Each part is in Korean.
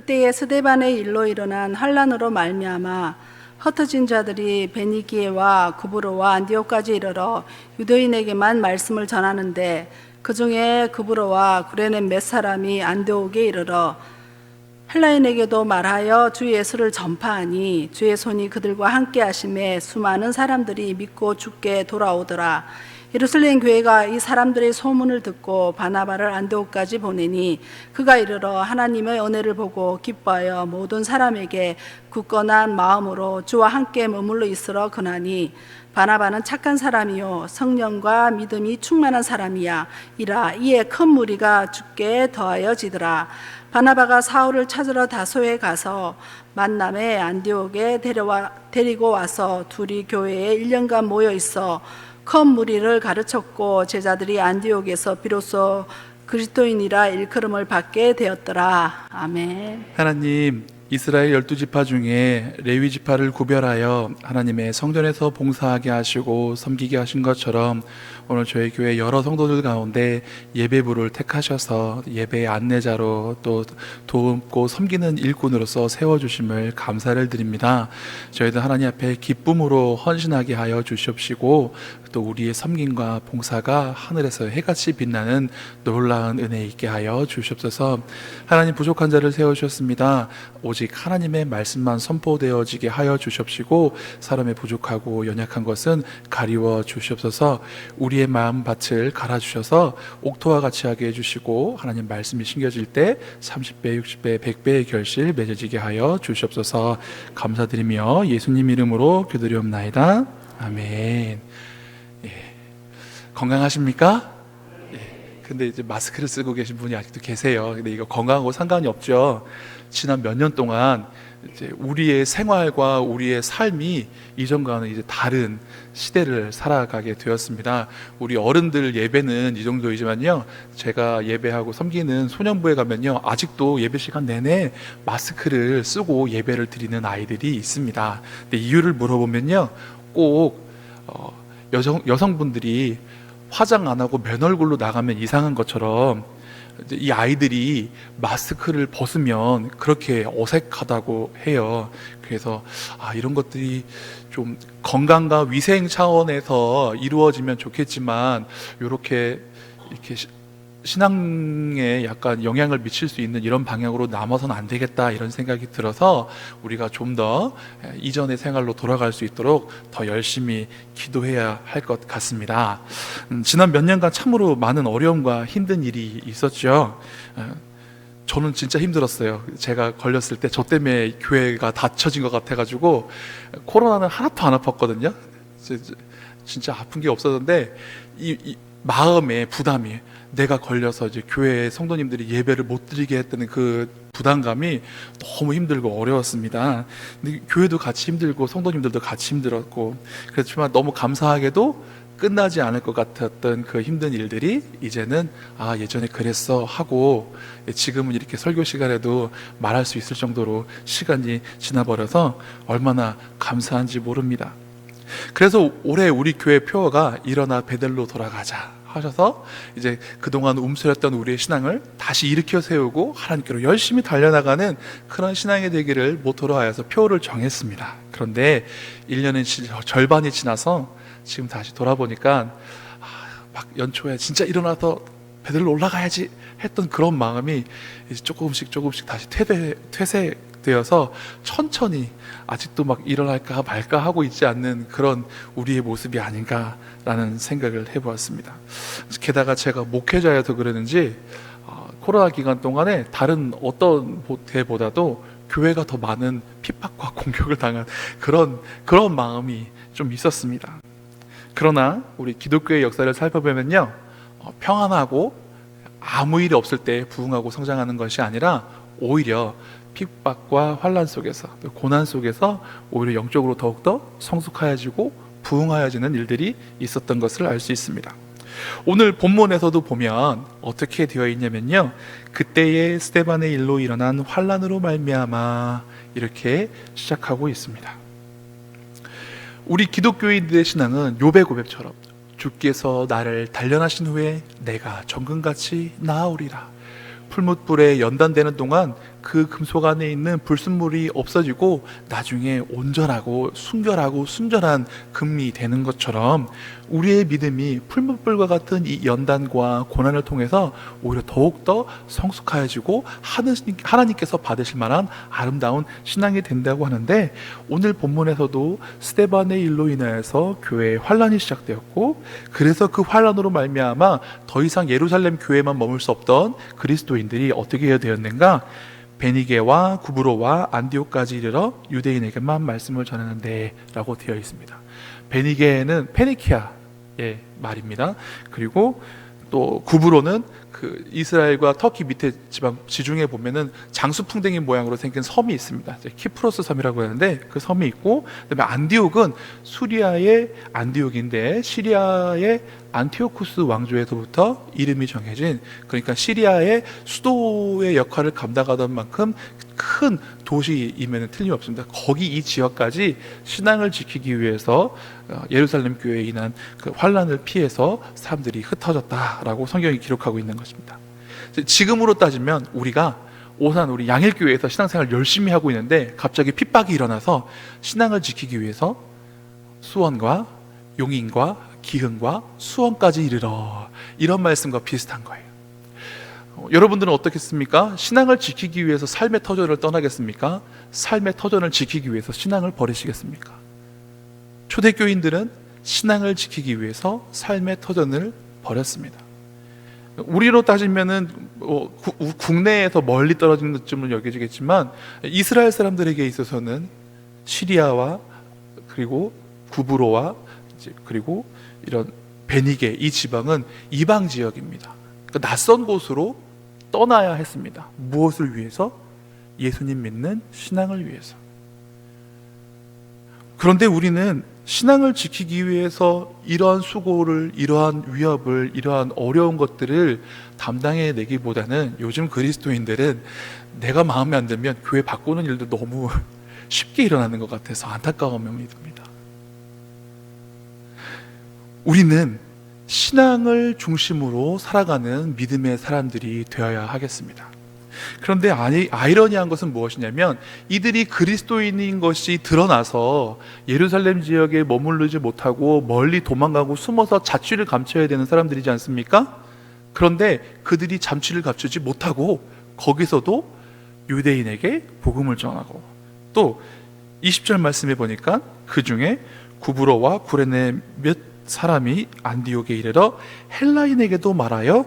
그때에 스데반의 일로 일어난 환란으로 말미암아 흩어진 자들이 베니기에와 구브로와 안디옥까지 이르러 유대인에게만 말씀을 전하는데, 그 중에 구브로와 구레네 몇 사람이 안디옥에 이르러 헬라인에게도 말하여 주 예수를 전파하니 주의 손이 그들과 함께 하심에 수많은 사람들이 믿고 주께 돌아오더라. 예루살렘 교회가 이 사람들의 소문을 듣고 바나바를 안디옥까지 보내니 그가 이르러 하나님의 은혜를 보고 기뻐하여 모든 사람에게 굳건한 마음으로 주와 함께 머물러 있으러 권하니, 바나바는 착한 사람이요 성령과 믿음이 충만한 사람이야 이라. 이에 큰 무리가 주께 더하여지더라. 바나바가 사울을 찾으러 다소에 가서 만남에 안디옥에 데리고 와서 둘이 교회에 1년간 모여 있어 큰 무리를 가르쳤고, 제자들이 안디옥에서 비로소 그리스도인이라 일컬음을 받게 되었더라. 아멘. 하나님, 이스라엘 12지파 중에 레위 지파를 구별하여 하나님의 성전에서 봉사하게 하시고 섬기게 하신 것처럼 오늘 저희 교회 여러 성도들 가운데 예배부를 택하셔서 예배의 안내자로 또 돕고 섬기는 일꾼으로서 세워주심을 감사를 드립니다. 저희들 하나님 앞에 기쁨으로 헌신하게 하여 주시옵시고, 또 우리의 섬김과 봉사가 하늘에서 해같이 빛나는 놀라운 은혜 있게 하여 주시옵소서. 하나님, 부족한 자를 세워주셨습니다. 오직 하나님의 말씀만 선포되어지게 하여 주시옵시고, 사람의 부족하고 연약한 것은 가리워 주시옵소서. 우리의 마음밭을 갈아주셔서 옥토와 같이 하게 해주시고, 하나님 말씀이 심겨질 때 30배, 60배, 100배의 결실 맺어지게 하여 주시옵소서. 감사드리며 예수님 이름으로 기도드리옵나이다. 아멘. 건강하십니까? 근데 이제 마스크를 쓰고 계신 분이 아직도 계세요. 근데 이거 건강하고 상관이 없죠. 지난 몇 년 동안 이제 우리의 생활과 우리의 삶이 이전과는 이제 다른 시대를 살아가게 되었습니다. 우리 어른들 예배는 이 정도이지만요, 제가 예배하고 섬기는 소년부에 가면요, 아직도 예배 시간 내내 마스크를 쓰고 예배를 드리는 아이들이 있습니다. 근데 이유를 물어보면요, 꼭 여성분들이 화장 안 하고 맨 얼굴로 나가면 이상한 것처럼 이 아이들이 마스크를 벗으면 그렇게 어색하다고 해요. 그래서 이런 것들이 좀 건강과 위생 차원에서 이루어지면 좋겠지만, 이렇게 신앙에 약간 영향을 미칠 수 있는 이런 방향으로 남아서는 안 되겠다, 이런 생각이 들어서 우리가 좀 더 이전의 생활로 돌아갈 수 있도록 더 열심히 기도해야 할 것 같습니다. 지난 몇 년간 참으로 많은 어려움과 힘든 일이 있었죠. 저는 진짜 힘들었어요. 제가 걸렸을 때 저 때문에 교회가 닫혀진 것 같아가지고, 코로나는 하나도 안 아팠거든요. 진짜 아픈 게 없었는데 이 마음의 부담이, 내가 걸려서 이제 교회 성도님들이 예배를 못 드리게 했다는 그 부담감이 너무 힘들고 어려웠습니다. 근데 교회도 같이 힘들고 성도님들도 같이 힘들었고, 그렇지만 너무 감사하게도 끝나지 않을 것 같았던 그 힘든 일들이 이제는 예전에 그랬어 하고, 지금은 이렇게 설교 시간에도 말할 수 있을 정도로 시간이 지나버려서 얼마나 감사한지 모릅니다. 그래서 올해 우리 교회 표어가 일어나 베들로 돌아가자 하셔서, 이제 그동안 움츠렸던 우리의 신앙을 다시 일으켜 세우고 하나님께로 열심히 달려나가는 그런 신앙이 되기를 모토로 하여서 표어를 정했습니다. 그런데 1년의 절반이 지나서 지금 다시 돌아보니까 막 연초에 진짜 일어나서 베들로 올라가야지 했던 그런 마음이 이제 조금씩 다시 퇴색되어서 천천히 아직도 막 일어날까 말까 하고 있지 않는 그런 우리의 모습이 아닌가라는 생각을 해보았습니다. 게다가 제가 목회자여서 그러는지 코로나 기간 동안에 다른 어떤 때보다도 교회가 더 많은 핍박과 공격을 당한 그런 마음이 좀 있었습니다. 그러나 우리 기독교의 역사를 살펴보면요, 평안하고 아무 일이 없을 때 부흥하고 성장하는 것이 아니라 오히려 핍박과 환란 속에서, 고난 속에서 오히려 영적으로 더욱더 성숙하여지고 부흥하여지는 일들이 있었던 것을 알 수 있습니다. 오늘 본문에서도 보면 어떻게 되어 있냐면요, 그때의 스데반의 일로 일어난 환란으로 말미암아 이렇게 시작하고 있습니다. 우리 기독교인들의 신앙은 욥의 고백처럼 주께서 나를 단련하신 후에 내가 정금같이 나아오리라. 풀무불에 연단되는 동안 그 금속 안에 있는 불순물이 없어지고 나중에 온전하고 순결하고 순전한 금이 되는 것처럼 우리의 믿음이 풀무불과 같은 이 연단과 고난을 통해서 오히려 더욱더 성숙하여지고 하나님께서 받으실 만한 아름다운 신앙이 된다고 하는데, 오늘 본문에서도 스데반의 일로 인하여서 교회에 환란이 시작되었고, 그래서 그 환란으로 말미암아 더 이상 예루살렘 교회만 머물 수 없던 그리스도인들이 어떻게 해야 되었는가? 베니게와 구브로와 안디옥까지 이르러 유대인에게만 말씀을 전하는데 라고 되어 있습니다. 베니게는 페니키아의 말입니다. 그리고 또 구브로는 그 이스라엘과 터키 밑에 지중해 보면은 장수풍뎅이 모양으로 생긴 섬이 있습니다. 키프로스 섬이라고 하는데 그 섬이 있고, 그다음에 안디옥은 수리아의 안디옥인데 시리아의 안티오쿠스 왕조에서부터 이름이 정해진, 그러니까 시리아의 수도의 역할을 감당하던 만큼 큰 도시임에는 틀림없습니다. 거기 이 지역까지 신앙을 지키기 위해서 예루살렘 교회에 인한 그 환란을 피해서 사람들이 흩어졌다라고 성경이 기록하고 있는 것입니다. 지금으로 따지면 우리가 오산 우리 양일교회에서 신앙생활 열심히 하고 있는데 갑자기 핍박이 일어나서 신앙을 지키기 위해서 수원과 용인과 기흥과 수원까지 이르러, 이런 말씀과 비슷한 거예요. 여러분들은 어떻겠습니까? 신앙을 지키기 위해서 삶의 터전을 떠나겠습니까? 삶의 터전을 지키기 위해서 신앙을 버리시겠습니까? 초대교인들은 신앙을 지키기 위해서 삶의 터전을 버렸습니다. 우리로 따지면은 국내에서 멀리 떨어진 것쯤은 여겨지겠지만, 이스라엘 사람들에게 있어서는 시리아와 그리고 구브로와 그리고 이런 베니게, 이 지방은 이방 지역입니다. 그러니까 낯선 곳으로 떠나야 했습니다. 무엇을 위해서? 예수님 믿는 신앙을 위해서. 그런데 우리는 신앙을 지키기 위해서 이러한 수고를, 이러한 위협을, 이러한 어려운 것들을 담당해 내기보다는 요즘 그리스도인들은 내가 마음에 안 들면 교회 바꾸는 일도 너무 쉽게 일어나는 것 같아서 안타까움이 듭니다. 우리는 신앙을 중심으로 살아가는 믿음의 사람들이 되어야 하겠습니다. 그런데 아이러니한 것은 무엇이냐면, 이들이 그리스도인인 것이 드러나서 예루살렘 지역에 머무르지 못하고 멀리 도망가고 숨어서 자취를 감춰야 되는 사람들이지 않습니까? 그런데 그들이 잠취를 감추지 못하고 거기서도 유대인에게 복음을 전하고, 또 20절 말씀에 보니까 그 중에 구브로와 구레네 몇 사람이 안디옥에 이르러 헬라인에게도 말하여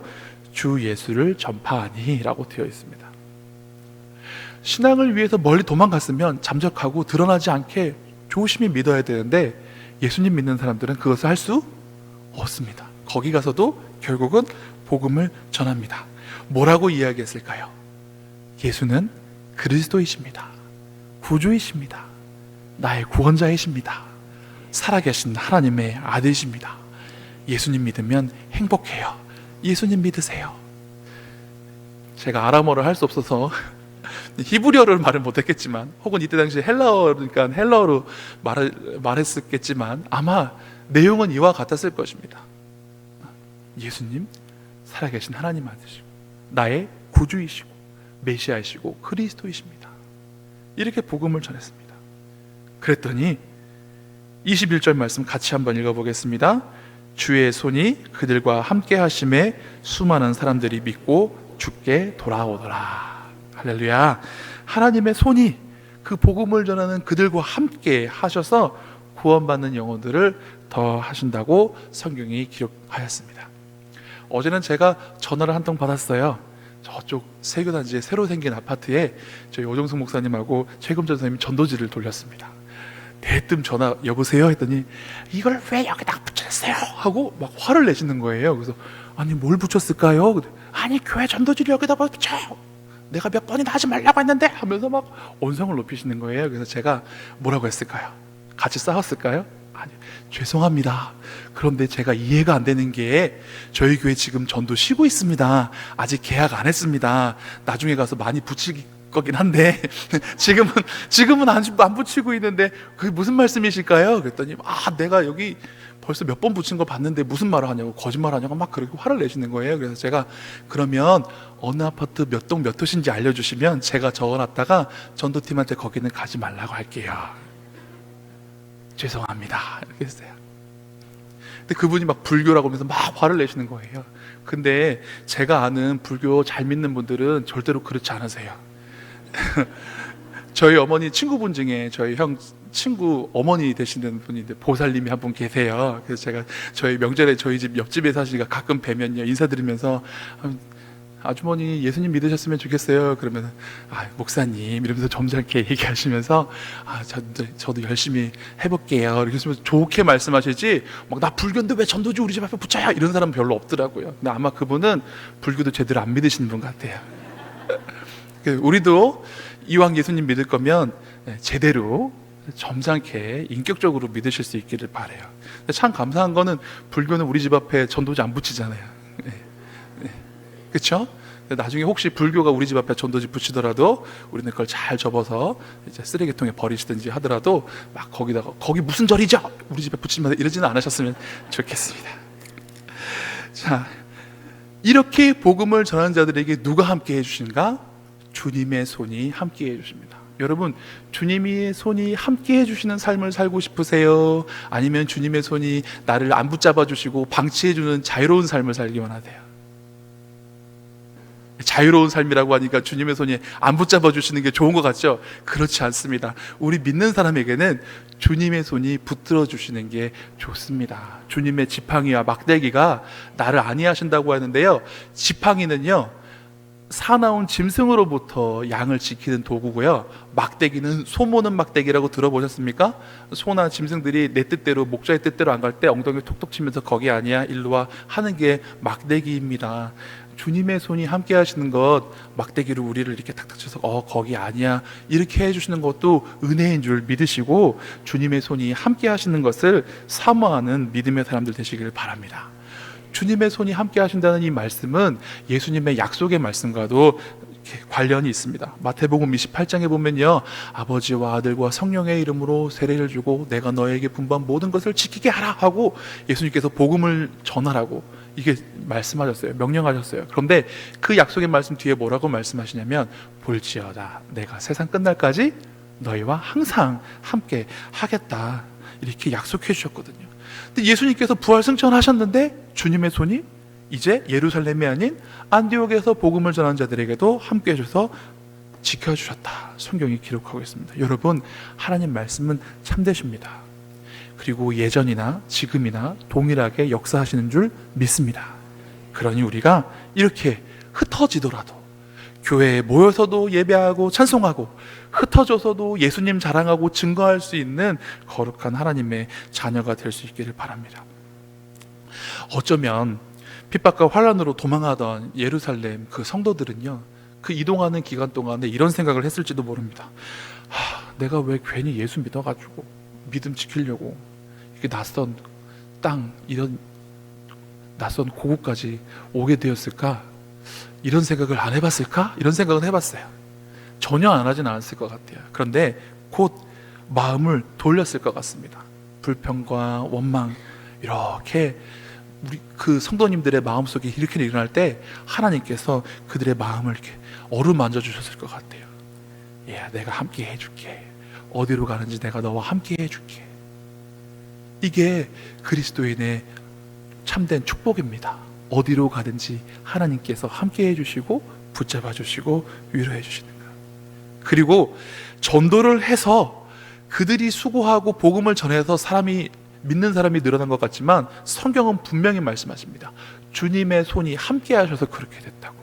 주 예수를 전파하니 라고 되어 있습니다. 신앙을 위해서 멀리 도망갔으면 잠적하고 드러나지 않게 조심히 믿어야 되는데, 예수님 믿는 사람들은 그것을 할 수 없습니다. 거기 가서도 결국은 복음을 전합니다. 뭐라고 이야기했을까요? 예수는 그리스도이십니다. 구주이십니다. 나의 구원자이십니다. 살아계신 하나님의 아들이십니다. 예수님 믿으면 행복해요. 예수님 믿으세요. 제가 아람어를 할 수 없어서 히브리어를 말을 못했겠지만, 혹은 이때 당시 헬라어니까 헬라어로 말했었겠지만, 아마 내용은 이와 같았을 것입니다. 예수님 살아계신 하나님 아들이시고 나의 구주이시고 메시아이시고 그리스도이십니다. 이렇게 복음을 전했습니다. 그랬더니 21절 말씀 같이 한번 읽어보겠습니다. 주의 손이 그들과 함께 하심에 수많은 사람들이 믿고 주께 돌아오더라. 할렐루야. 하나님의 손이 그 복음을 전하는 그들과 함께 하셔서 구원받는 영혼들을 더 하신다고 성경이 기록하였습니다. 어제는 제가 전화를 한 통 받았어요. 저쪽 세교단지에 새로 생긴 아파트에 저희 오정숙 목사님하고 최금전 선생님이 전도지를 돌렸습니다. 대뜸 전화 여보세요 했더니 이걸 왜 여기다 붙였어요? 하고 막 화를 내시는 거예요. 그래서 아니 뭘 붙였을까요? 아니 교회 전도지를 여기다 붙여, 내가 몇 번이나 하지 말라고 했는데 하면서 막 언성을 높이시는 거예요. 그래서 제가 뭐라고 했을까요? 같이 싸웠을까요? 아니, 죄송합니다. 그런데 제가 이해가 안 되는 게 저희 교회 지금 전도 쉬고 있습니다. 아직 계약 안 했습니다. 나중에 가서 많이 붙일 거긴 한데 지금은 안 붙이고 있는데 그게 무슨 말씀이실까요? 그랬더니 내가 여기 벌써 몇 번 붙인 거 봤는데 무슨 말을 하냐고, 거짓말 하냐고 막 그렇게 화를 내시는 거예요. 그래서 제가 그러면 어느 아파트 몇 동 몇 호신지 알려주시면 제가 적어놨다가 전도팀한테 거기는 가지 말라고 할게요. 죄송합니다. 이렇게 했어요. 근데 그분이 막 불교라고 하면서 막 화를 내시는 거예요. 근데 제가 아는 불교 잘 믿는 분들은 절대로 그렇지 않으세요. 저희 어머니 친구분 중에 저희 형 친구 어머니 되시는 분인데 보살님이 한 분 계세요. 그래서 제가 저희 명절에 저희 집 옆집에 사시니까 가끔 뵈면요 인사드리면서 아주머니 예수님 믿으셨으면 좋겠어요. 그러면 목사님 이러면서 점잖게 얘기하시면서 저도 열심히 해볼게요. 이렇게 하시면서 좋게 말씀하시지 막 나 불교인데 왜 전도지 우리 집 앞에 붙여야 이런 사람 별로 없더라고요. 근데 아마 그분은 불교도 제대로 안 믿으시는 분 같아요. 우리도 이왕 예수님 믿을 거면 제대로 점잖게 인격적으로 믿으실 수 있기를 바라요. 참 감사한 거는 불교는 우리 집 앞에 전도지 안 붙이잖아요. 그렇죠? 나중에 혹시 불교가 우리 집 앞에 전도지 붙이더라도 우리는 그걸 잘 접어서 이제 쓰레기통에 버리시든지 하더라도 막 거기다가 거기 무슨 절이죠? 우리 집에 붙이면 이러지는 않으셨으면 좋겠습니다. 자, 이렇게 복음을 전하는 자들에게 누가 함께 해주신가? 주님의 손이 함께 해주십니다. 여러분, 주님의 손이 함께 해주시는 삶을 살고 싶으세요? 아니면 주님의 손이 나를 안 붙잡아 주시고 방치해주는 자유로운 삶을 살기 원하세요? 자유로운 삶이라고 하니까 주님의 손이 안 붙잡아 주시는 게 좋은 것 같죠? 그렇지 않습니다. 우리 믿는 사람에게는 주님의 손이 붙들어 주시는 게 좋습니다. 주님의 지팡이와 막대기가 나를 안위하신다고 하는데요, 지팡이는요 사나운 짐승으로부터 양을 지키는 도구고요, 막대기는 소모는 막대기라고 들어보셨습니까? 소나 짐승들이 내 뜻대로 목자의 뜻대로 안 갈 때 엉덩이 톡톡 치면서 거기 아니야 일로 와 하는 게 막대기입니다. 주님의 손이 함께 하시는 것, 막대기로 우리를 이렇게 탁탁 쳐서 거기 아니야 이렇게 해주시는 것도 은혜인 줄 믿으시고 주님의 손이 함께 하시는 것을 사모하는 믿음의 사람들 되시기를 바랍니다. 주님의 손이 함께 하신다는 이 말씀은 예수님의 약속의 말씀과도 관련이 있습니다. 마태복음 28장에 보면요, 아버지와 아들과 성령의 이름으로 세례를 주고 내가 너에게 분부한 모든 것을 지키게 하라 하고 예수님께서 복음을 전하라고 이게 말씀하셨어요. 명령하셨어요. 그런데 그 약속의 말씀 뒤에 뭐라고 말씀하시냐면 볼지어다 내가 세상 끝날까지 너희와 항상 함께 하겠다 이렇게 약속해 주셨거든요. 근데 예수님께서 부활 승천하셨는데 주님의 손이 이제 예루살렘이 아닌 안디옥에서 복음을 전하는 자들에게도 함께 해줘서 지켜주셨다. 성경이 기록하고 있습니다. 여러분, 하나님 말씀은 참되십니다. 그리고 예전이나 지금이나 동일하게 역사하시는 줄 믿습니다. 그러니 우리가 이렇게 흩어지더라도 교회에 모여서도 예배하고 찬송하고 흩어져서도 예수님 자랑하고 증거할 수 있는 거룩한 하나님의 자녀가 될 수 있기를 바랍니다. 어쩌면 핍박과 환란으로 도망하던 예루살렘 그 성도들은요, 그 이동하는 기간 동안에 이런 생각을 했을지도 모릅니다. 내가 왜 괜히 예수 믿어가지고 믿음 지키려고 이게 낯선 땅, 이런 낯선 고국까지 오게 되었을까? 이런 생각을 안 해봤을까? 이런 생각은 해봤어요. 전혀 안 하진 않았을 것 같아요. 그런데 곧 마음을 돌렸을 것 같습니다. 불평과 원망 이렇게 우리 그 성도님들의 마음속에 이렇게 일어날 때 하나님께서 그들의 마음을 이렇게 어루만져 주셨을 것 같아요. 내가 함께 해줄게. 어디로 가는지 내가 너와 함께 해줄게. 이게 그리스도인의 참된 축복입니다. 어디로 가든지 하나님께서 함께 해주시고 붙잡아 주시고 위로해 주시는 것. 그리고 전도를 해서 그들이 수고하고 복음을 전해서 믿는 사람이 늘어난 것 같지만 성경은 분명히 말씀하십니다. 주님의 손이 함께 하셔서 그렇게 됐다고.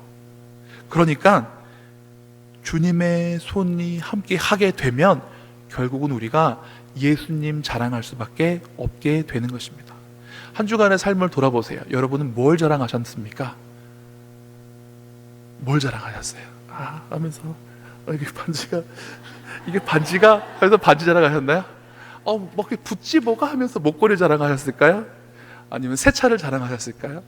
그러니까 주님의 손이 함께 하게 되면 결국은 우리가 예수님 자랑할 수밖에 없게 되는 것입니다. 한 주간의 삶을 돌아보세요. 여러분은 뭘 자랑하셨습니까? 뭘 자랑하셨어요? 하면서 이게 반지가 그래서 반지 자랑하셨나요? 뭐 붙지 뭐가 하면서 목걸이 자랑하셨을까요? 아니면 새 차를 자랑하셨을까요?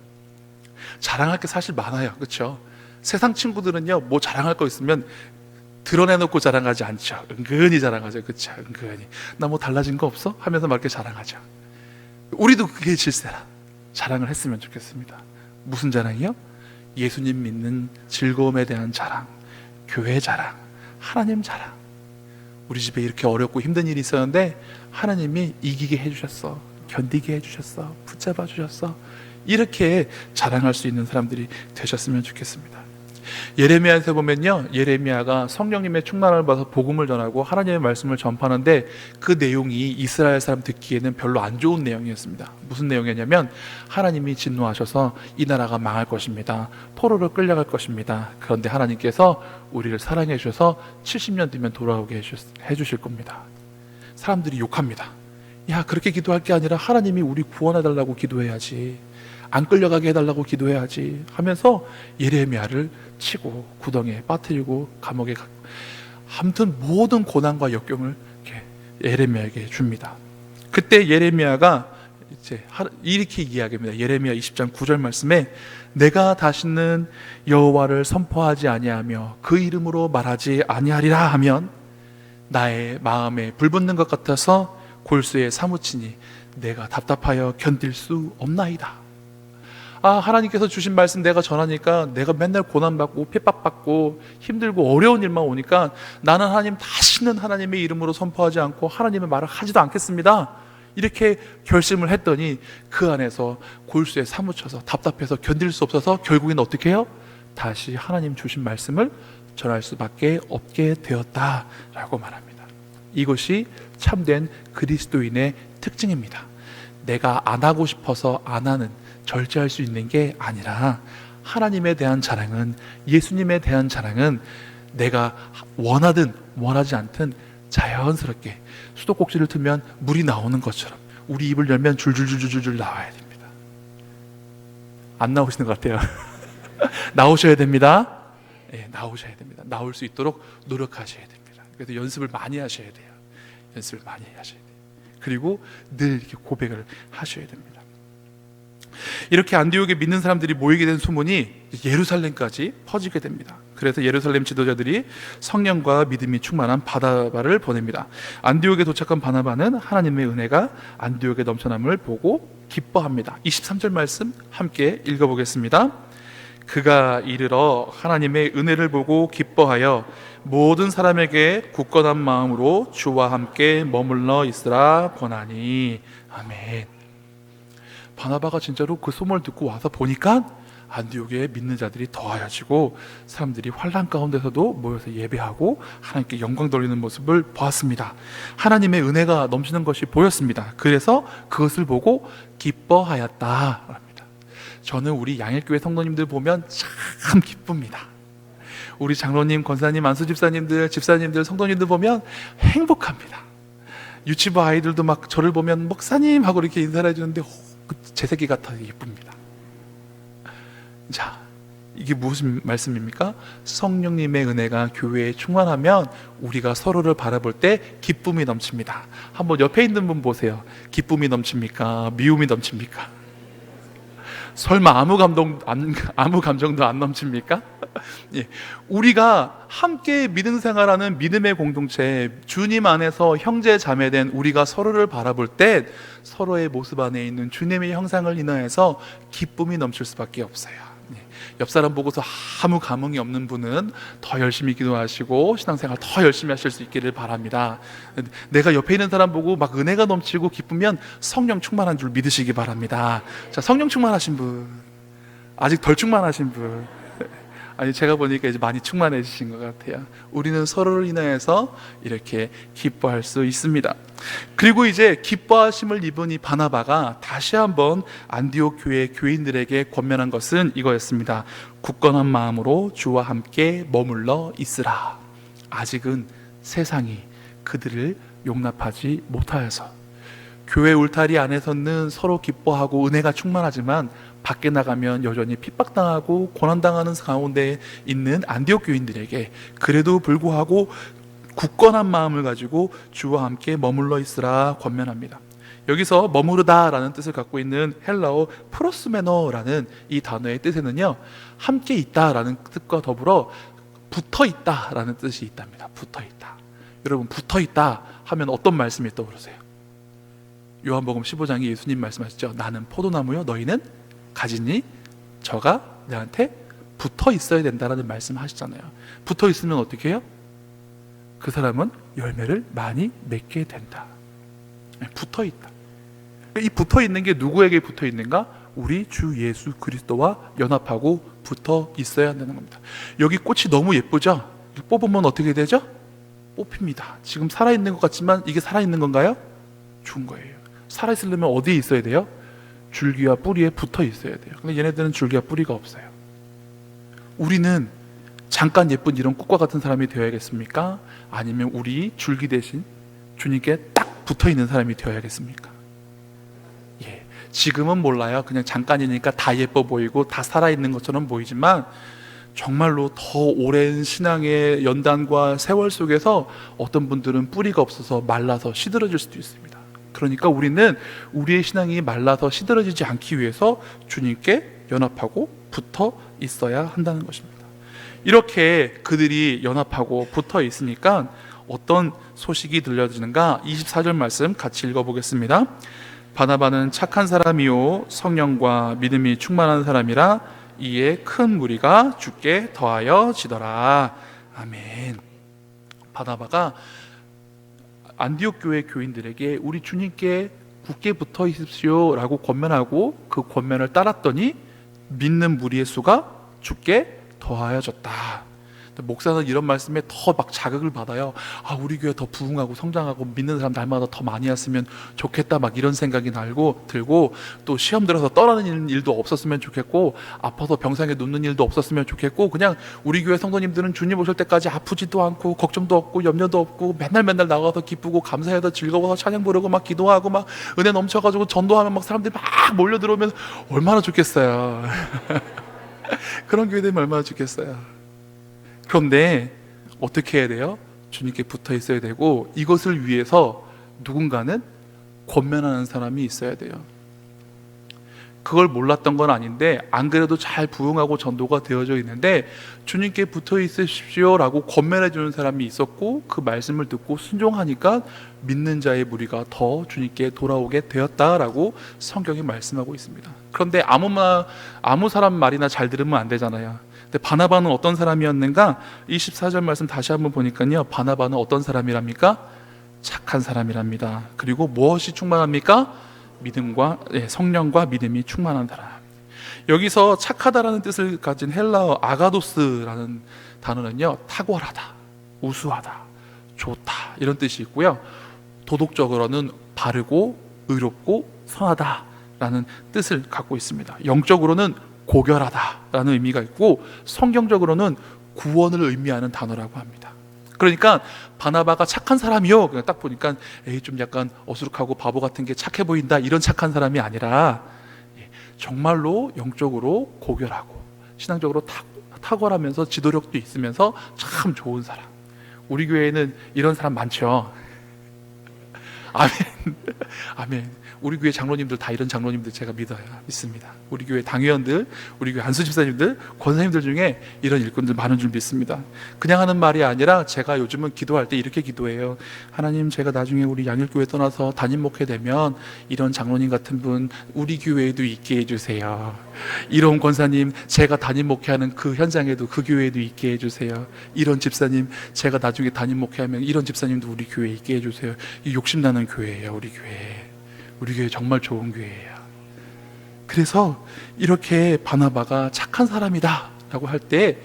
자랑할 게 사실 많아요. 그렇죠? 세상 친구들은요, 뭐 자랑할 거 있으면 드러내놓고 자랑하지 않죠. 은근히 자랑하죠. 그렇죠? 은근히 나 뭐 달라진 거 없어? 하면서 막 이렇게 자랑하죠. 우리도 그게 질세라. 자랑을 했으면 좋겠습니다. 무슨 자랑이요? 예수님 믿는 즐거움에 대한 자랑, 교회 자랑, 하나님 자랑. 우리 집에 이렇게 어렵고 힘든 일이 있었는데 하나님이 이기게 해주셨어, 견디게 해주셨어, 붙잡아 주셨어. 이렇게 자랑할 수 있는 사람들이 되셨으면 좋겠습니다. 예레미야에서 보면요, 예레미야가 성령님의 충만함을 받아서 복음을 전하고 하나님의 말씀을 전파하는데 그 내용이 이스라엘 사람 듣기에는 별로 안 좋은 내용이었습니다. 무슨 내용이었냐면 하나님이 진노하셔서 이 나라가 망할 것입니다, 포로로 끌려갈 것입니다. 그런데 하나님께서 우리를 사랑해 주셔서 70년 뒤면 돌아오게 해주실 겁니다. 사람들이 욕합니다. 야, 그렇게 기도할 게 아니라 하나님이 우리 구원해달라고 기도해야지, 안 끌려가게 해달라고 기도해야지 하면서 예레미야를 치고 구덩이에 빠뜨리고 감옥에 가고, 아무튼 모든 고난과 역경을 예레미야에게 줍니다. 그때 예레미야가 이제 이렇게 이야기합니다. 예레미야 20장 9절 말씀에 내가 다시는 여호와를 선포하지 아니하며 그 이름으로 말하지 아니하리라 하면 나의 마음에 불붙는 것 같아서 골수에 사무치니 내가 답답하여 견딜 수 없나이다. 하나님께서 주신 말씀 내가 전하니까 내가 맨날 고난받고 핍박받고 힘들고 어려운 일만 오니까 나는 하나님 다시는 하나님의 이름으로 선포하지 않고 하나님의 말을 하지도 않겠습니다. 이렇게 결심을 했더니 그 안에서 골수에 사무쳐서 답답해서 견딜 수 없어서 결국에는 어떻게 해요? 다시 하나님 주신 말씀을 전할 수밖에 없게 되었다라고 말합니다. 이것이 참된 그리스도인의 특징입니다. 내가 안 하고 싶어서 안 하는, 절제할 수 있는 게 아니라 하나님에 대한 자랑은, 예수님에 대한 자랑은 내가 원하든 원하지 않든 자연스럽게 수도꼭지를 틀면 물이 나오는 것처럼 우리 입을 열면 줄줄줄줄줄 나와야 됩니다. 안 나오시는 것 같아요. 나오셔야 됩니다. 네, 나오셔야 됩니다. 나올 수 있도록 노력하셔야 됩니다. 그래서 연습을 많이 하셔야 돼요. 연습을 많이 하셔야 돼요. 그리고 늘 이렇게 고백을 하셔야 됩니다. 이렇게 안디옥에 믿는 사람들이 모이게 된 소문이 예루살렘까지 퍼지게 됩니다. 그래서 예루살렘 지도자들이 성령과 믿음이 충만한 바나바를 보냅니다. 안디옥에 도착한 바나바는 하나님의 은혜가 안디옥에 넘쳐남을 보고 기뻐합니다. 23절 말씀 함께 읽어보겠습니다. 그가 이르러 하나님의 은혜를 보고 기뻐하여 모든 사람에게 굳건한 마음으로 주와 함께 머물러 있으라 권하니. 아멘. 바나바가 진짜로 그 소문을 듣고 와서 보니까 안디옥에 믿는 자들이 더하여지고 사람들이 환난 가운데서도 모여서 예배하고 하나님께 영광 돌리는 모습을 보았습니다. 하나님의 은혜가 넘치는 것이 보였습니다. 그래서 그것을 보고 기뻐하였다 합니다. 저는 우리 양일교회 성도님들 보면 참 기쁩니다. 우리 장로님, 권사님, 안수 집사님들, 성도님들 보면 행복합니다. 유치부 아이들도 막 저를 보면 목사님 하고 이렇게 인사를 해주는데 제 새끼 같아 예쁩니다. 자, 이게 무슨 말씀입니까? 성령님의 은혜가 교회에 충만하면 우리가 서로를 바라볼 때 기쁨이 넘칩니다. 한번 옆에 있는 분 보세요. 기쁨이 넘칩니까? 미움이 넘칩니까? 설마 아무 감정도 안 넘칩니까? 예. 우리가 함께 믿음 생활하는 믿음의 공동체, 주님 안에서 형제 자매된 우리가 서로를 바라볼 때 서로의 모습 안에 있는 주님의 형상을 인하여서 기쁨이 넘칠 수밖에 없어요. 옆 사람 보고서 아무 감흥이 없는 분은 더 열심히 기도하시고 신앙생활 더 열심히 하실 수 있기를 바랍니다. 내가 옆에 있는 사람 보고 막 은혜가 넘치고 기쁘면 성령 충만한 줄 믿으시기 바랍니다. 자, 성령 충만하신 분, 아직 덜 충만하신 분, 아니 제가 보니까 이제 많이 충만해지신 것 같아요. 우리는 서로를 인하여서 이렇게 기뻐할 수 있습니다. 그리고 이제 기뻐하심을 입은 이 바나바가 다시 한번 안디옥 교회 교인들에게 권면한 것은 이거였습니다. 굳건한 마음으로 주와 함께 머물러 있으라. 아직은 세상이 그들을 용납하지 못하여서 교회 울타리 안에서는 서로 기뻐하고 은혜가 충만하지만 밖에 나가면 여전히 핍박당하고 고난당하는 가운데 있는 안디옥 교인들에게 그래도 불구하고 굳건한 마음을 가지고 주와 함께 머물러 있으라 권면합니다. 여기서 머무르다라는 뜻을 갖고 있는 헬라어 프로스메노라는 이 단어의 뜻에는요, 함께 있다라는 뜻과 더불어 붙어 있다라는 뜻이 있답니다. 붙어 있다. 여러분, 붙어 있다 하면 어떤 말씀이 떠오르세요? 요한복음 15장에 예수님 말씀하셨죠. 나는 포도나무요 너희는 가지니 저가 내한테 붙어 있어야 된다라는 말씀을 하시잖아요. 붙어 있으면 어떻게 해요? 그 사람은 열매를 많이 맺게 된다. 붙어 있다. 이 붙어 있는 게 누구에게 붙어 있는가? 우리 주 예수 그리스도와 연합하고 붙어 있어야 한다는 겁니다. 여기 꽃이 너무 예쁘죠? 뽑으면 어떻게 되죠? 뽑힙니다. 지금 살아있는 것 같지만 이게 살아있는 건가요? 죽은 거예요. 살아있으려면 어디에 있어야 돼요? 줄기와 뿌리에 붙어 있어야 돼요. 근데 얘네들은 줄기와 뿌리가 없어요. 우리는 잠깐 예쁜 이런 꽃과 같은 사람이 되어야겠습니까? 아니면 우리 줄기 대신 주님께 딱 붙어 있는 사람이 되어야겠습니까? 예, 지금은 몰라요. 그냥 잠깐이니까 다 예뻐 보이고 다 살아있는 것처럼 보이지만 정말로 더 오랜 신앙의 연단과 세월 속에서 어떤 분들은 뿌리가 없어서 말라서 시들어질 수도 있습니다. 그러니까 우리는 우리의 신앙이 말라서 시들어지지 않기 위해서 주님께 연합하고 붙어 있어야 한다는 것입니다. 이렇게 그들이 연합하고 붙어 있으니까 어떤 소식이 들려지는가? 24절 말씀 같이 읽어보겠습니다. 바나바는 착한 사람이요 성령과 믿음이 충만한 사람이라 이에 큰 무리가 주께 더하여 지더라. 아멘. 바나바가 안디옥 교회 교인들에게 우리 주님께 굳게 붙어 있으십시오 라고 권면하고 그 권면을 따랐더니 믿는 무리의 수가 주께 더하여졌다. 목사는 이런 말씀에 더 막 자극을 받아요. 아, 우리 교회 더 부흥하고 성장하고 믿는 사람 날마다 더 많이 왔으면 좋겠다, 막 이런 생각이 들고 또 시험 들어서 떠나는 일도 없었으면 좋겠고 아파서 병상에 눕는 일도 없었으면 좋겠고 그냥 우리 교회 성도님들은 주님 오실 때까지 아프지도 않고 걱정도 없고 염려도 없고 맨날 나가서 기쁘고 감사해서 즐거워서 찬양 부르고 막 기도하고 막 은혜 넘쳐가지고 전도하면 막 사람들이 막 몰려 들어오면 얼마나 좋겠어요. 그런 교회 되면 얼마나 좋겠어요. 그런데 어떻게 해야 돼요? 주님께 붙어 있어야 되고 이것을 위해서 누군가는 권면하는 사람이 있어야 돼요. 그걸 몰랐던 건 아닌데 안 그래도 잘 부흥하고 전도가 되어져 있는데 주님께 붙어 있으십시오 라고 권면해 주는 사람이 있었고 그 말씀을 듣고 순종하니까 믿는 자의 무리가 더 주님께 돌아오게 되었다라고 성경이 말씀하고 있습니다. 그런데 아무 사람 말이나 잘 들으면 안 되잖아요. 근데 바나바는 어떤 사람이었는가? 24절 말씀 다시 한번 보니까요, 바나바는 어떤 사람이랍니까? 착한 사람이랍니다. 그리고 무엇이 충만합니까? 성령과 믿음이 충만한 사람. 여기서 착하다라는 뜻을 가진 헬라어 아가도스라는 단어는요, 탁월하다, 우수하다, 좋다 이런 뜻이 있고요, 도덕적으로는 바르고 의롭고 선하다라는 뜻을 갖고 있습니다. 영적으로는 고결하다라는 의미가 있고 성경적으로는 구원을 의미하는 단어라고 합니다. 그러니까 바나바가 착한 사람이요, 그냥 딱 보니까 에이 좀 약간 어수룩하고 바보 같은 게 착해 보인다 이런 착한 사람이 아니라 정말로 영적으로 고결하고 신앙적으로 탁월하면서 지도력도 있으면서 참 좋은 사람. 우리 교회에는 이런 사람 많죠. 아멘. 아멘. 우리 교회 장로님들 다 이런 장로님들 제가 믿습니다. 우리 교회 당회원들, 우리 교회 안수 집사님들, 권사님들 중에 이런 일꾼들 많은 줄 믿습니다. 그냥 하는 말이 아니라 제가 요즘은 기도할 때 이렇게 기도해요. 하나님, 제가 나중에 우리 양일교회 떠나서 담임 목회 되면 이런 장로님 같은 분 우리 교회에도 있게 해주세요. 이런 권사님, 제가 담임 목회하는 그 현장에도 그 교회에도 있게 해주세요. 이런 집사님, 제가 나중에 담임 목회하면 이런 집사님도 우리 교회에 있게 해주세요. 이 욕심나는 교회예요. 우리 교회. 우리 교회 정말 좋은 교회예요. 그래서 이렇게 바나바가 착한 사람이다 라고 할 때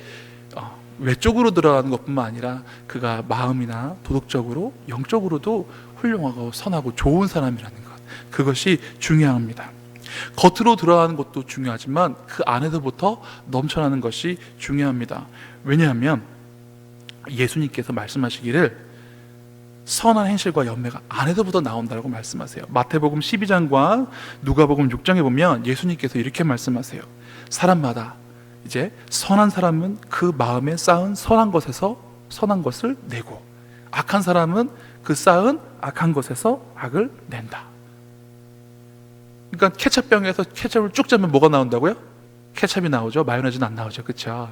외적으로 들어가는 것뿐만 아니라 그가 마음이나 도덕적으로 영적으로도 훌륭하고 선하고 좋은 사람이라는 것, 그것이 중요합니다. 겉으로 드러나는 것도 중요하지만 그 안에서부터 넘쳐나는 것이 중요합니다. 왜냐하면 예수님께서 말씀하시기를 선한 행실과 열매가 안에서부터 나온다고 말씀하세요. 마태복음 12장과 누가복음 6장에 보면 예수님께서 이렇게 말씀하세요. 사람마다 이제 선한 사람은 그 마음에 쌓은 선한 것에서 선한 것을 내고 악한 사람은 그 쌓은 악한 것에서 악을 낸다. 그러니까 케첩병에서 케첩을 쭉 짜면 뭐가 나온다고요? 케첩이 나오죠. 마요네즈는 안 나오죠. 그렇죠?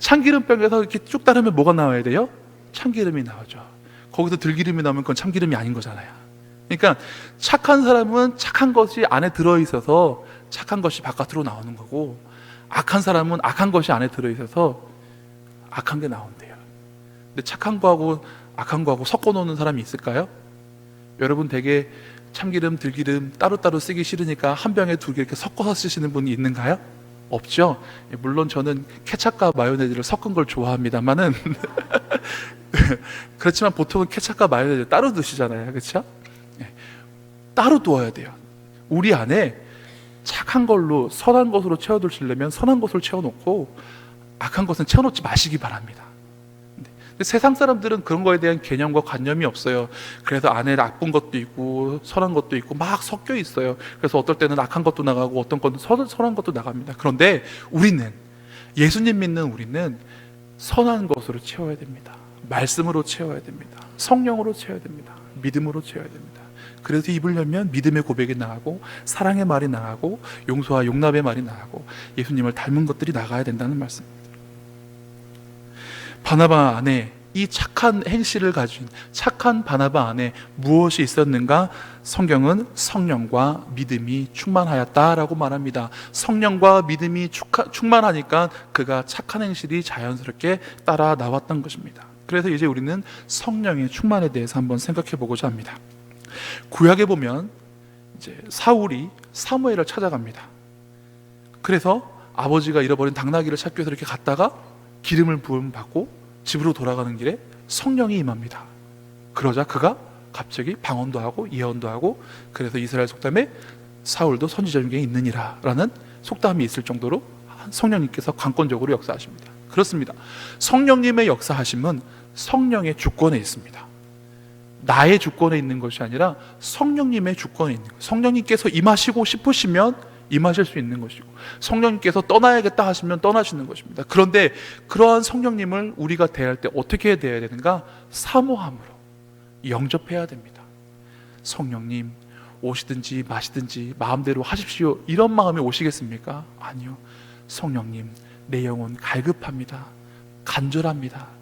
참기름병에서 이렇게 쭉 따르면 뭐가 나와야 돼요? 참기름이 나오죠. 거기서 들기름이 나오면 그건 참기름이 아닌 거잖아요. 그러니까 착한 사람은 착한 것이 안에 들어있어서 착한 것이 바깥으로 나오는 거고, 악한 사람은 악한 것이 안에 들어있어서 악한 게 나온대요. 근데 착한 거하고 악한 거하고 섞어 놓는 사람이 있을까요? 여러분 되게 참기름, 들기름 따로따로 쓰기 싫으니까 한 병에 두 개 이렇게 섞어서 쓰시는 분이 있는가요? 없죠. 물론 저는 케찹과 마요네즈를 섞은 걸 좋아합니다만은 그렇지만 보통은 케찹과 마요네즈 따로 드시잖아요, 그렇죠? 따로 두어야 돼요. 우리 안에 착한 걸로 선한 것으로 채워두시려면 선한 것을 채워놓고 악한 것은 채워놓지 마시기 바랍니다. 근데 세상 사람들은 그런 거에 대한 개념과 관념이 없어요. 그래서 안에 나쁜 것도 있고 선한 것도 있고 막 섞여 있어요. 그래서 어떨 때는 악한 것도 나가고 어떤 것은 선한 것도 나갑니다. 그런데 우리는, 예수님 믿는 우리는 선한 것으로 채워야 됩니다. 말씀으로 채워야 됩니다. 성령으로 채워야 됩니다. 믿음으로 채워야 됩니다. 그래서 입으려면 믿음의 고백이 나가고 사랑의 말이 나가고 용서와 용납의 말이 나가고 예수님을 닮은 것들이 나가야 된다는 말씀입니다. 바나바 안에 이 착한 행실을 가진 착한 바나바 안에 무엇이 있었는가? 성경은 성령과 믿음이 충만하였다라고 말합니다. 성령과 믿음이 충만하니까 그가 착한 행실이 자연스럽게 따라 나왔던 것입니다. 그래서 이제 우리는 성령의 충만에 대해서 한번 생각해 보고자 합니다. 구약에 보면 이제 사울이 사무엘을 찾아갑니다. 그래서 아버지가 잃어버린 당나귀를 찾기 위해서 이렇게 갔다가 기름을 부음 받고 집으로 돌아가는 길에 성령이 임합니다. 그러자 그가 갑자기 방언도 하고 예언도 하고, 그래서 이스라엘 속담에 사울도 선지자 중에 있느니라 라는 속담이 있을 정도로 성령님께서 강권적으로 역사하십니다. 그렇습니다. 성령님의 역사하심은 성령의 주권에 있습니다. 나의 주권에 있는 것이 아니라 성령님의 주권에 있는 거예요. 성령님께서 임하시고 싶으시면 임하실 수 있는 것이고, 성령님께서 떠나야겠다 하시면 떠나시는 것입니다. 그런데 그러한 성령님을 우리가 대할 때 어떻게 대해야 되는가? 사모함으로 영접해야 됩니다. 성령님 오시든지 마시든지 마음대로 하십시오, 이런 마음이 오시겠습니까? 아니요. 성령님, 내 영혼 갈급합니다. 간절합니다.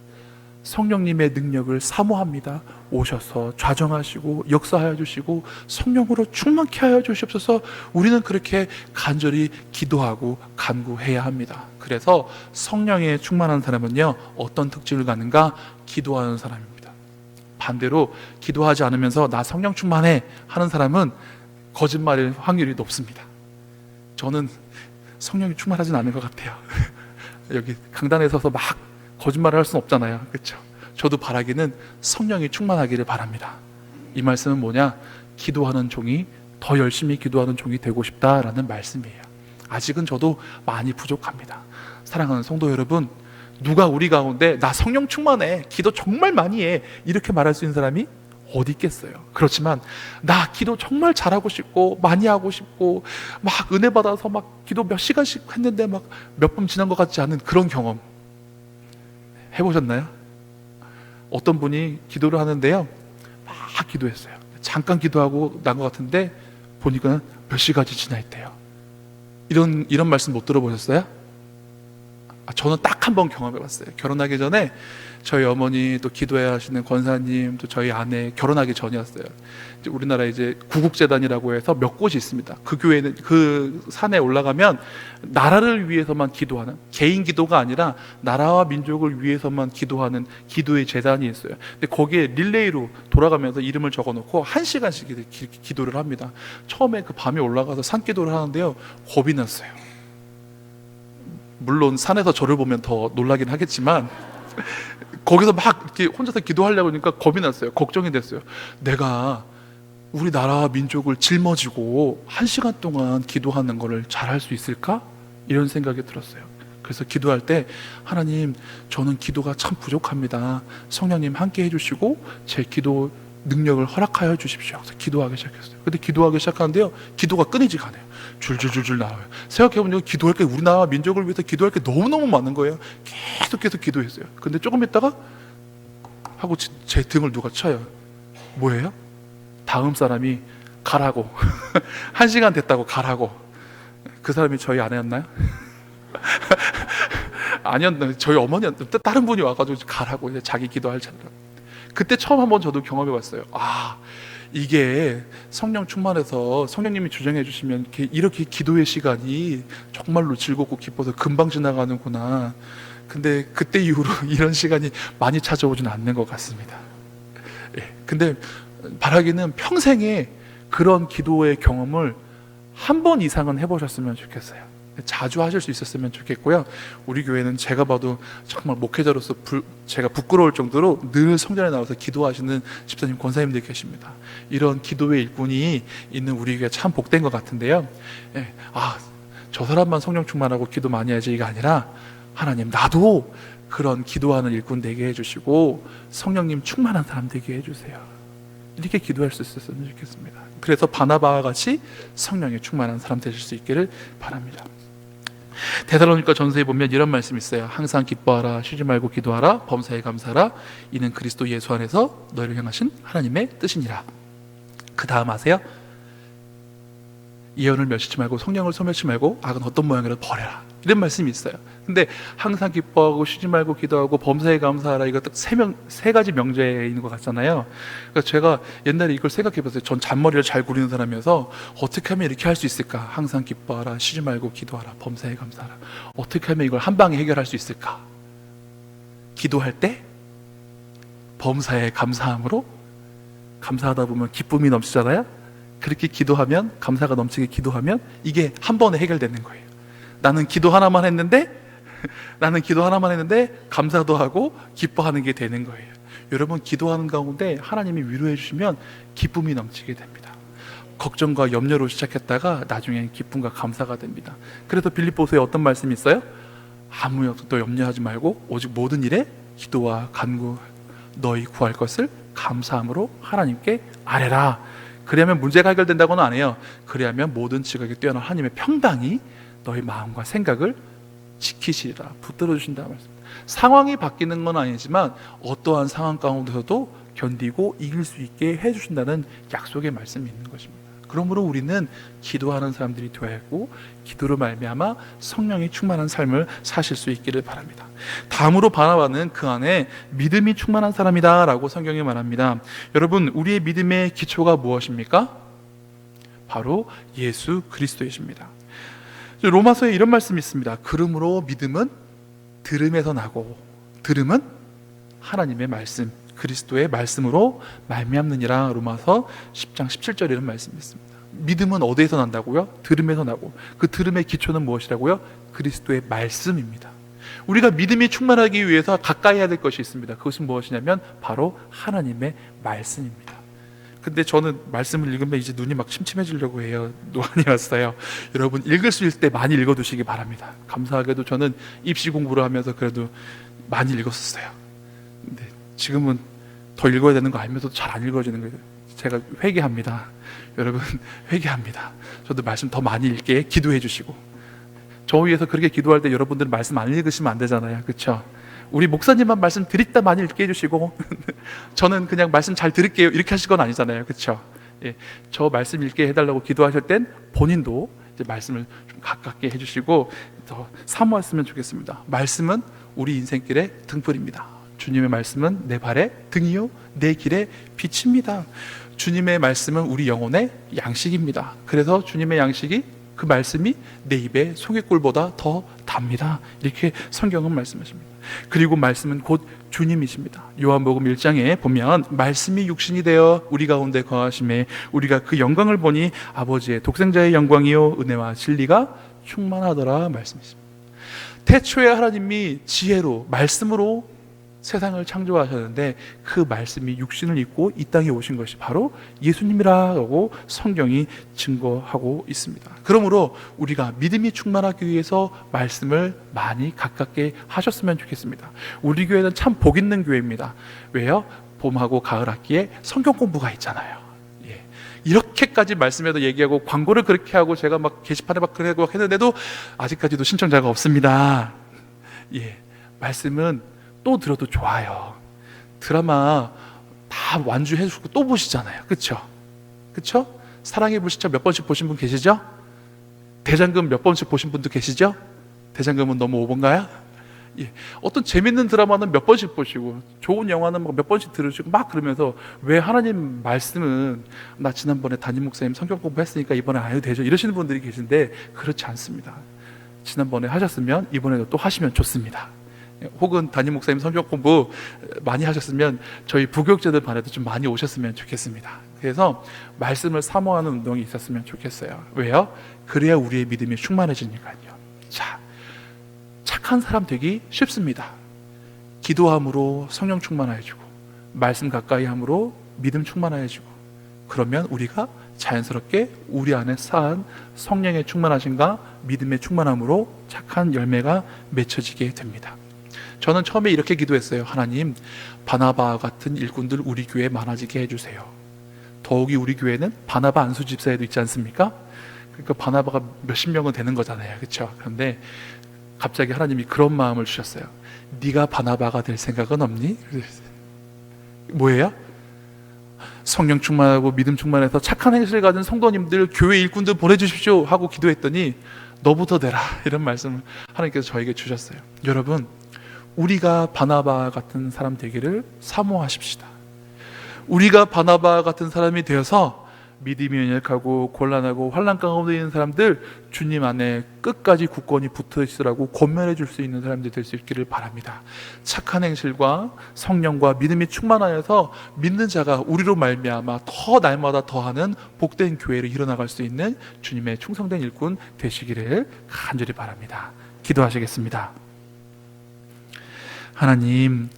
성령님의 능력을 사모합니다. 오셔서 좌정하시고 역사하여 주시고 성령으로 충만케 하여 주시옵소서. 우리는 그렇게 간절히 기도하고 간구해야 합니다. 그래서 성령에 충만한 사람은요, 어떤 특징을 갖는가? 기도하는 사람입니다. 반대로 기도하지 않으면서 나 성령 충만해 하는 사람은 거짓말일 확률이 높습니다. 저는 성령이 충만하진 않은 것 같아요. 여기 강단에 서서 막 거짓말을 할 수는 없잖아요, 그렇죠? 저도 바라기는 성령이 충만하기를 바랍니다. 이 말씀은 뭐냐? 기도하는 종이, 더 열심히 기도하는 종이 되고 싶다라는 말씀이에요. 아직은 저도 많이 부족합니다. 사랑하는 성도 여러분, 누가 우리 가운데 나 성령 충만해, 기도 정말 많이 해, 이렇게 말할 수 있는 사람이 어디 있겠어요? 그렇지만 나 기도 정말 잘하고 싶고 많이 하고 싶고 막 은혜 받아서 막 기도 몇 시간씩 했는데 막 몇 번 지난 것 같지 않은 그런 경험 해보셨나요? 어떤 분이 기도를 하는데요, 막 기도했어요. 잠깐 기도하고 난 것 같은데 보니까 몇 시간이 지나 있대요. 이런 말씀 못 들어보셨어요? 저는 딱 한 번 경험해봤어요. 결혼하기 전에 저희 어머니, 또 기도해야 하시는 권사님, 또 저희 아내 결혼하기 전이었어요. 이제 우리나라 이제 구국재단이라고 해서 몇 곳이 있습니다. 그 교회는, 그 산에 올라가면 나라를 위해서만 기도하는, 개인 기도가 아니라 나라와 민족을 위해서만 기도하는 기도의 재단이 있어요. 근데 거기에 릴레이로 돌아가면서 이름을 적어놓고 1시간씩 기도를 합니다. 처음에 그 밤에 올라가서 산기도를 하는데요, 겁이 났어요. 물론 산에서 저를 보면 더 놀라긴 하겠지만 거기서 막 이렇게 혼자서 기도하려고 하니까 겁이 났어요. 걱정이 됐어요. 내가 우리나라와 민족을 짊어지고 1시간 동안 기도하는 거를 잘할 수 있을까? 이런 생각이 들었어요. 그래서 기도할 때, 하나님, 저는 기도가 참 부족합니다. 성령님 함께 해주시고 제 기도 능력을 허락하여 주십시오. 그래서 기도하기 시작했어요. 근데 기도하기 시작하는데요, 기도가 끊이지가 않아요. 줄줄줄줄 나와요. 생각해보면 기도할 게, 우리나라 민족을 위해서 기도할 게 너무너무 많은 거예요. 계속 기도했어요. 근데 조금 있다가 하고 제 등을 누가 쳐요. 뭐예요? 다음 사람이 가라고. 1시간 됐다고 가라고. 그 사람이 저희 아내였나요? 아니었나요? 저희 어머니였나요? 다른 분이 와가지고 가라고, 이제 자기 기도할 차례라. 그때 처음 한번 저도 경험해봤어요. 아, 이게 성령 충만해서 성령님이 주장해 주시면 이렇게 기도의 시간이 정말로 즐겁고 기뻐서 금방 지나가는구나. 근데 그때 이후로 이런 시간이 많이 찾아오지는 않는 것 같습니다. 근데 바라기는 평생에 그런 기도의 경험을 한 번 이상은 해보셨으면 좋겠어요. 자주 하실 수 있었으면 좋겠고요. 우리 교회는 제가 봐도 정말 목회자로서 제가 부끄러울 정도로 늘 성전에 나와서 기도하시는 집사님, 권사님들 계십니다. 이런 기도의 일꾼이 있는 우리 교회 참 복된 것 같은데요. 저 사람만 성령 충만하고 기도 많이 해야지 이게 아니라, 하나님, 나도 그런 기도하는 일꾼 되게 해주시고 성령님 충만한 사람 되게 해주세요. 이렇게 기도할 수 있었으면 좋겠습니다. 그래서 바나바와 같이 성령에 충만한 사람 되실 수 있기를 바랍니다. 데살로니가 전서에 보면 이런 말씀이 있어요. 항상 기뻐하라, 쉬지 말고 기도하라, 범사에 감사하라, 이는 그리스도 예수 안에서 너희를 향하신 하나님의 뜻이니라. 그 다음 아세요? 예언을 멸시치 말고 성령을 소멸치 말고 악은 어떤 모양이라도 버려라, 이런 말씀이 있어요. 근데 항상 기뻐하고 쉬지 말고 기도하고 범사에 감사하라, 이거 딱 세 가지 명제에 있는 것 같잖아요. 그러니까 제가 옛날에 이걸 생각해 봤어요. 전 잔머리를 잘 굴리는 사람이어서 어떻게 하면 이렇게 할 수 있을까? 항상 기뻐하라, 쉬지 말고 기도하라, 범사에 감사하라. 어떻게 하면 이걸 한 방에 해결할 수 있을까? 기도할 때 범사에 감사함으로, 감사하다 보면 기쁨이 넘치잖아요. 그렇게 기도하면, 감사가 넘치게 기도하면 이게 한 번에 해결되는 거예요. 나는 기도 하나만 했는데 감사도 하고 기뻐하는 게 되는 거예요. 여러분, 기도하는 가운데 하나님이 위로해 주시면 기쁨이 넘치게 됩니다. 걱정과 염려로 시작했다가 나중에 기쁨과 감사가 됩니다. 그래서 빌립보서에 어떤 말씀이 있어요? 아무 것도 염려하지 말고 오직 모든 일에 기도와 간구 너희 구할 것을 감사함으로 하나님께 아뢰라. 그래야면 문제가 해결된다고는 안 해요. 그래야면 모든 지각에 뛰어난 하나님의 평강이 너희 마음과 생각을 지키시리라, 붙들어 주신다 말씀입니다. 상황이 바뀌는 건 아니지만 어떠한 상황 가운데서도 견디고 이길 수 있게 해주신다는 약속의 말씀이 있는 것입니다. 그러므로 우리는 기도하는 사람들이 되어야 하고 기도로 말미암아 성령이 충만한 삶을 사실 수 있기를 바랍니다. 다음으로 바나바는 그 안에 믿음이 충만한 사람이다 라고 성경이 말합니다. 여러분, 우리의 믿음의 기초가 무엇입니까? 바로 예수 그리스도이십니다. 로마서에 이런 말씀이 있습니다. 그러므로 믿음은 들음에서 나고 들음은 하나님의 말씀, 그리스도의 말씀으로 말미암느니라. 로마서 10장 17절에 이런 말씀이 있습니다. 믿음은 어디에서 난다고요? 들음에서 나고, 그 들음의 기초는 무엇이라고요? 그리스도의 말씀입니다. 우리가 믿음이 충만하기 위해서 가까이 해야 될 것이 있습니다. 그것은 무엇이냐면 바로 하나님의 말씀입니다. 근데 저는 말씀을 읽으면 이제 눈이 막 침침해지려고 해요. 노안이 왔어요. 여러분, 읽을 수 있을 때 많이 읽어두시기 바랍니다. 감사하게도 저는 입시 공부를 하면서 그래도 많이 읽었었어요. 근데 지금은 더 읽어야 되는 거 알면서도 잘 안 읽어지는 거예요. 제가 회개합니다. 여러분, 회개합니다. 저도 말씀 더 많이 읽게 기도해 주시고, 저 위해서 그렇게 기도할 때 여러분들은 말씀 안 읽으시면 안 되잖아요. 그렇죠? 우리 목사님만 말씀 드립다 많이 읽게 해주시고 저는 그냥 말씀 잘 들을게요 이렇게 하실 건 아니잖아요. 그렇죠? 예, 저 말씀 읽게 해달라고 기도하실 땐 본인도 이제 말씀을 좀 가깝게 해주시고 더 사모했으면 좋겠습니다. 말씀은 우리 인생길의 등불입니다. 주님의 말씀은 내 발의 등이요 내 길의 빛입니다. 주님의 말씀은 우리 영혼의 양식입니다. 그래서 주님의 양식이, 그 말씀이 내 입에 송이꿀보다 더 답니다. 이렇게 성경은 말씀하십니다. 그리고 말씀은 곧 주님이십니다. 요한복음 1장에 보면 말씀이 육신이 되어 우리 가운데 거하심에 우리가 그 영광을 보니 아버지의 독생자의 영광이요 은혜와 진리가 충만하더라 말씀이십니다. 태초에 하나님이 지혜로 말씀으로 세상을 창조하셨는데 그 말씀이 육신을 입고 이 땅에 오신 것이 바로 예수님이라고 성경이 증거하고 있습니다. 그러므로 우리가 믿음이 충만하기 위해서 말씀을 많이 가깝게 하셨으면 좋겠습니다. 우리 교회는 참 복 있는 교회입니다. 왜요? 봄하고 가을 학기에 성경 공부가 있잖아요. 예. 이렇게까지 말씀에도 얘기하고 광고를 그렇게 하고 제가 막 게시판에 막 그러고 했는데도 아직까지도 신청자가 없습니다. 예. 말씀은 또 들어도 좋아요. 드라마 다 완주해주고 또 보시잖아요. 그쵸? 그쵸? 사랑의 불시착 몇 번씩 보신 분 계시죠? 대장금 몇 번씩 보신 분도 계시죠? 대장금은 너무 오버인가요? 예, 어떤 재밌는 드라마는 몇 번씩 보시고 좋은 영화는 뭐 몇 번씩 들으시고 막 그러면서 왜 하나님 말씀은 나 지난번에 담임 목사님 성경 공부했으니까 이번에 안 해도 되죠 이러시는 분들이 계신데 그렇지 않습니다. 지난번에 하셨으면 이번에도 또 하시면 좋습니다. 혹은 담임 목사님 성경 공부 많이 하셨으면 저희 부교육자들 반에도 좀 많이 오셨으면 좋겠습니다. 그래서 말씀을 사모하는 운동이 있었으면 좋겠어요. 왜요? 그래야 우리의 믿음이 충만해지니까요. 자, 착한 사람 되기 쉽습니다. 기도함으로 성령 충만해지고 말씀 가까이 함으로 믿음 충만해지고 그러면 우리가 자연스럽게 우리 안에 쌓은 성령의 충만하심과 믿음의 충만함으로 착한 열매가 맺혀지게 됩니다. 저는 처음에 이렇게 기도했어요. 하나님, 바나바 같은 일꾼들 우리 교회에 많아지게 해주세요. 더욱이 우리 교회는 바나바 안수 집사에도 있지 않습니까? 그러니까 바나바가 몇십 명은 되는 거잖아요. 그렇죠? 그런데 갑자기 하나님이 그런 마음을 주셨어요. 네가 바나바가 될 생각은 없니? 뭐예요? 성령 충만하고 믿음 충만해서 착한 행실을 가진 성도님들 교회 일꾼들 보내주십시오 하고 기도했더니 너부터 되라 이런 말씀을 하나님께서 저에게 주셨어요. 여러분, 우리가 바나바 같은 사람 되기를 사모하십시다. 우리가 바나바 같은 사람이 되어서 믿음이 연약하고 곤란하고 환난 가운데 있는 사람들 주님 안에 끝까지 굳건히 붙어 있으라고 권면해 줄 수 있는 사람들이 될 수 있기를 바랍니다. 착한 행실과 성령과 믿음이 충만하여서 믿는 자가 우리로 말미암아 더 날마다 더하는 복된 교회를 이뤄나갈 수 있는 주님의 충성된 일꾼 되시기를 간절히 바랍니다. 기도하시겠습니다. 하나님,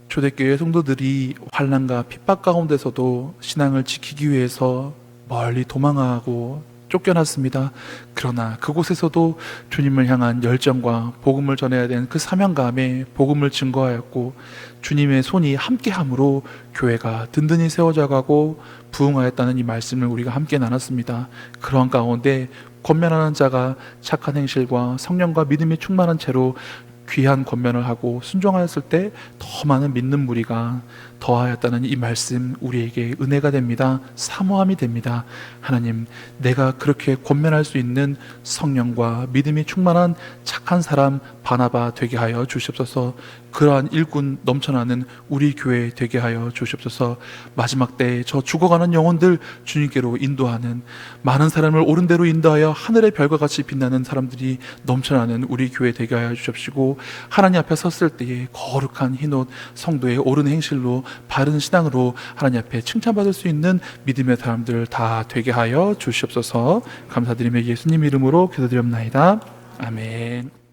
초대교회 성도들이 환난과 핍박 가운데서도 신앙을 지키기 위해서 멀리 도망하고 쫓겨났습니다. 그러나 그곳에서도 주님을 향한 열정과 복음을 전해야 되는 그 사명감에 복음을 증거하였고 주님의 손이 함께함으로 교회가 든든히 세워져가고 부흥하였다는 이 말씀을 우리가 함께 나눴습니다. 그러한 가운데 권면하는 자가 착한 행실과 성령과 믿음이 충만한 채로 귀한 권면을 하고 순종하였을 때 더 많은 믿는 무리가 더하였다는 이 말씀 우리에게 은혜가 됩니다. 사모함이 됩니다. 하나님, 내가 그렇게 권면할 수 있는 성령과 믿음이 충만한 착한 사람 바나바 되게 하여 주시옵소서. 그러한 일꾼 넘쳐나는 우리 교회 되게 하여 주시옵소서. 마지막 때에 저 죽어가는 영혼들 주님께로 인도하는, 많은 사람을 옳은 대로 인도하여 하늘의 별과 같이 빛나는 사람들이 넘쳐나는 우리 교회 되게 하여 주십시고, 하나님 앞에 섰을 때에 거룩한 흰옷 성도의 옳은 행실로 바른 신앙으로 하나님 앞에 칭찬받을 수 있는 믿음의 사람들 다 되게 하여 주시옵소서. 감사드리며 예수님 이름으로 기도드립나이다. 아멘.